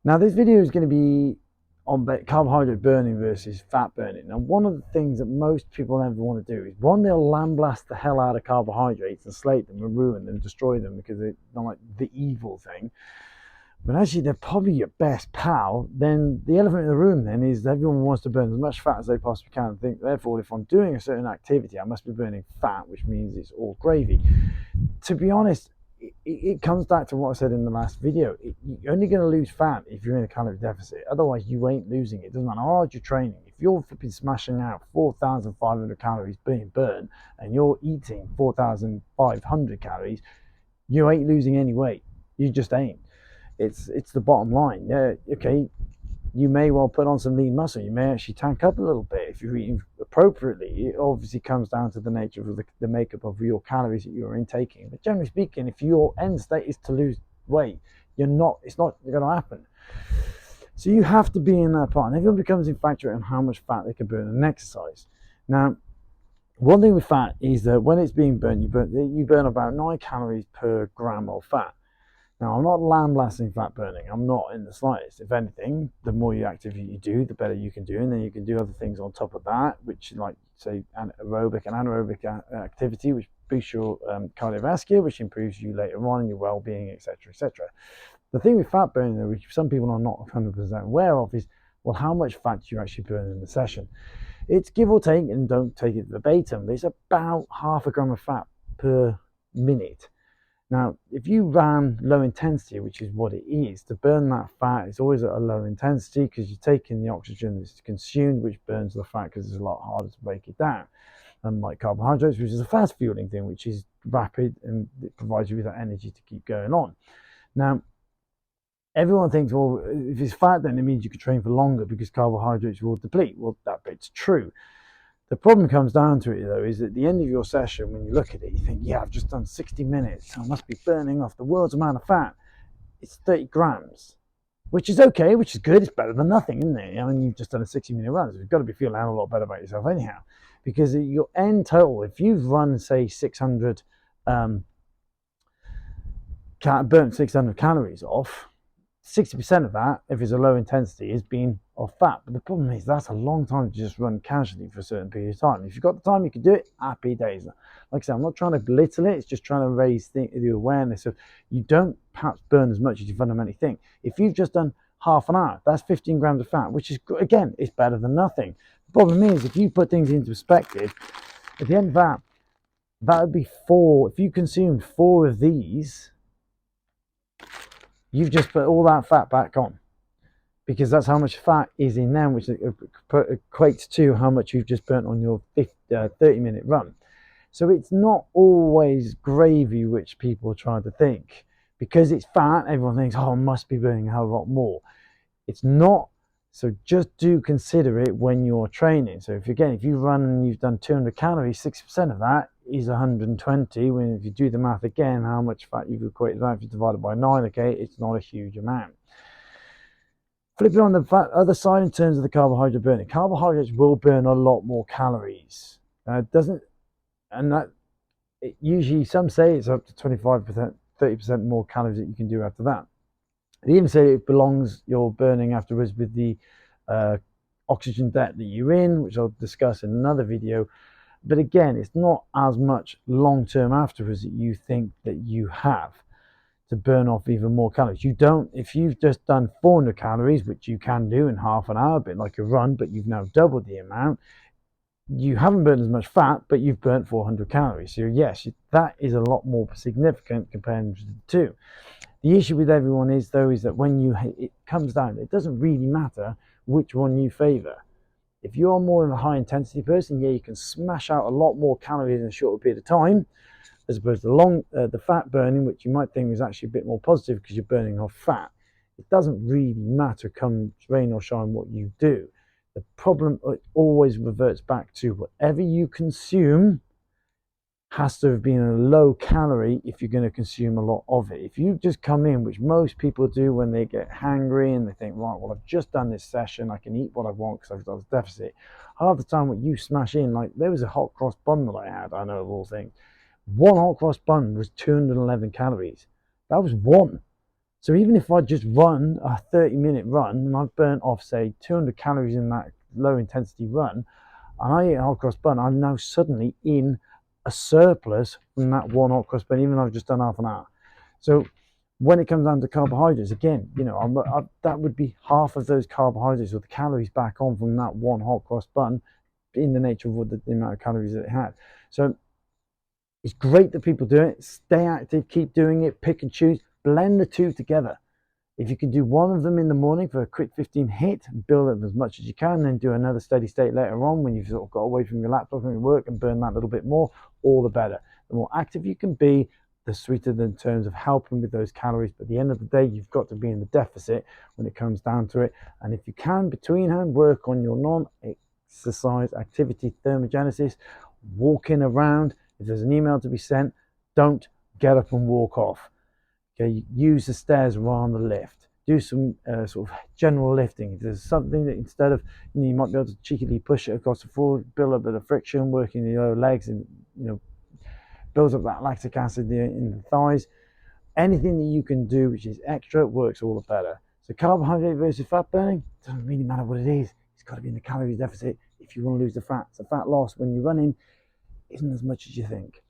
Now this video is going to be on carbohydrate burning versus fat burning. Now one of the things that most people never want to do is, one, they'll lamblast the hell out of carbohydrates and slate them and ruin them, destroy them, because they're like the evil thing. But actually they're probably your best pal. Then the elephant in the room then is that everyone wants to burn as much fat as they possibly can and think, therefore, if I'm doing a certain activity, I must be burning fat, which means it's all gravy. To be honest, it comes back to what I said in the last video. You're only going to lose fat if you're in a calorie deficit. Otherwise, you ain't losing it. It doesn't matter how hard you're training. If you're flipping smashing out 4,500 calories being burned and you're eating 4,500 calories, you ain't losing any weight. You just ain't. It's the bottom line. Yeah, okay, you may well put on some lean muscle. You may actually tank up a little bit if you're eating appropriately. It obviously comes down to the nature of the makeup of your calories that you're intaking. But generally speaking, if your end state is to lose weight, it's not going to happen. So you have to be in that part. And everyone becomes infatuated on how much fat they can burn in an exercise. Now, one thing with fat is that when it's being burnt, you burn about 9 calories per gram of fat. Now, I'm not lambasting fat burning. I'm not in the slightest. If anything, the more activity you do, the better you can do. And then you can do other things on top of that, which, like, say, aerobic and anaerobic activity, which boosts your cardiovascular, which improves you later on in your well-being, etc., etc. The thing with fat burning, though, which some people are not 100% aware of, is, well, how much fat do you actually burn in the session? It's give or take, and don't take it verbatim, but it's about 0.5 gram of fat per minute. Now, if you ran low intensity, which is what it is, to burn that fat, it's always at a low intensity because you're taking the oxygen that's consumed, which burns the fat because it's a lot harder to break it down. Unlike carbohydrates, which is a fast fueling thing, which is rapid and it provides you with that energy to keep going on. Now, everyone thinks, well, if it's fat, then it means you can train for longer because carbohydrates will deplete. Well, that bit's true. The problem comes down to it, though, is at the end of your session, when you look at it, you think, yeah, I've just done 60 minutes. I must be burning off the world's amount of fat. It's 30 grams, which is okay, which is good. It's better than nothing, isn't it? I mean, you've just done a 60-minute run, so you've got to be feeling a lot better about yourself anyhow. Because your end total, if you've run, say, 600, burnt 600 calories off, 60% of that, if it's a low intensity, is being off fat. But the problem is that's a long time to just run casually for a certain period of time. If you've got the time, you can do it. Happy days. Like I said, I'm not trying to belittle it. It's just trying to raise the awareness of you don't perhaps burn as much as you fundamentally think. If you've just done half an hour, that's 15 grams of fat, which is, again, it's better than nothing. The problem is, if you put things into perspective, at the end of that, that would be 4. If you consumed 4 of these, you've just put all that fat back on, because that's how much fat is in them, which equates to how much you've just burnt on your 30-minute run. So it's not always gravy, which people try to think. Because it's fat, everyone thinks, oh, I must be burning a hell of a lot more. It's not. So just do consider it when you're training. So if you run and you've done 200 calories, 60% of that is 120. When if you do the math again, how much fat you've equated that, if you divide it by 9, okay, it's not a huge amount. Flipping on the other side in terms of the carbohydrate burning, carbohydrates will burn a lot more calories. It doesn't, and that usually some say it's up to 25%, 30% more calories that you can do after that. They even say it belongs, you're burning afterwards with the oxygen debt that you're in, which I'll discuss in another video. But again, it's not as much long-term afterwards that you think that you have to burn off even more calories. You don't, if you've just done 400 calories, which you can do in half an hour, a bit like a run, but you've now doubled the amount, you haven't burned as much fat, but you've burnt 400 calories. So yes, that is a lot more significant compared to the two. The issue with everyone is, though, is that when it comes down, it doesn't really matter which one you favor. If you're more of a high intensity person, yeah, you can smash out a lot more calories in a shorter period of time, as opposed to the fat burning, which you might think is actually a bit more positive because you're burning off fat. It doesn't really matter come rain or shine what you do. The problem always reverts back to whatever you consume has to have been a low calorie if you're going to consume a lot of it. If you just come in, which most people do when they get hangry and they think, right, well, I've just done this session, I can eat what I want because I've got a deficit. Half the time what you smash in, like there was a hot cross bun that I had, I know of all things. One hot cross bun was 211 calories. That was one. So even if I just run a 30-minute run and I've burnt off, say, 200 calories in that low intensity run, and I eat a hot cross bun, I'm now suddenly in a surplus from that one hot cross bun, even though I've just done half an hour. So when it comes down to carbohydrates, again, that would be half of those carbohydrates or the calories back on from that one hot cross bun in the nature of the amount of calories that it had. So it's great that people do it. Stay active, keep doing it, pick and choose, blend the two together. If you can do one of them in the morning for a quick 15 hit, build up as much as you can, then do another steady state later on when you've sort of got away from your laptop and your work and burn that little bit more, all the better. The more active you can be, the sweeter in terms of helping with those calories. But at the end of the day, you've got to be in the deficit when it comes down to it. And if you can, between hand, work on your non-exercise activity thermogenesis, walking around. If there's an email to be sent, don't get up and walk off. Okay, use the stairs rather than the lift. Do some sort of general lifting. If there's something that instead of, you might be able to cheekily push it across the floor, build up a bit of friction, working your legs, and builds up that lactic acid in the thighs. Anything that you can do which is extra works all the better. So carbohydrate versus fat burning, doesn't really matter what it is. It's got to be in the calorie deficit if you want to lose the fat. So fat loss when you're running isn't as much as you think.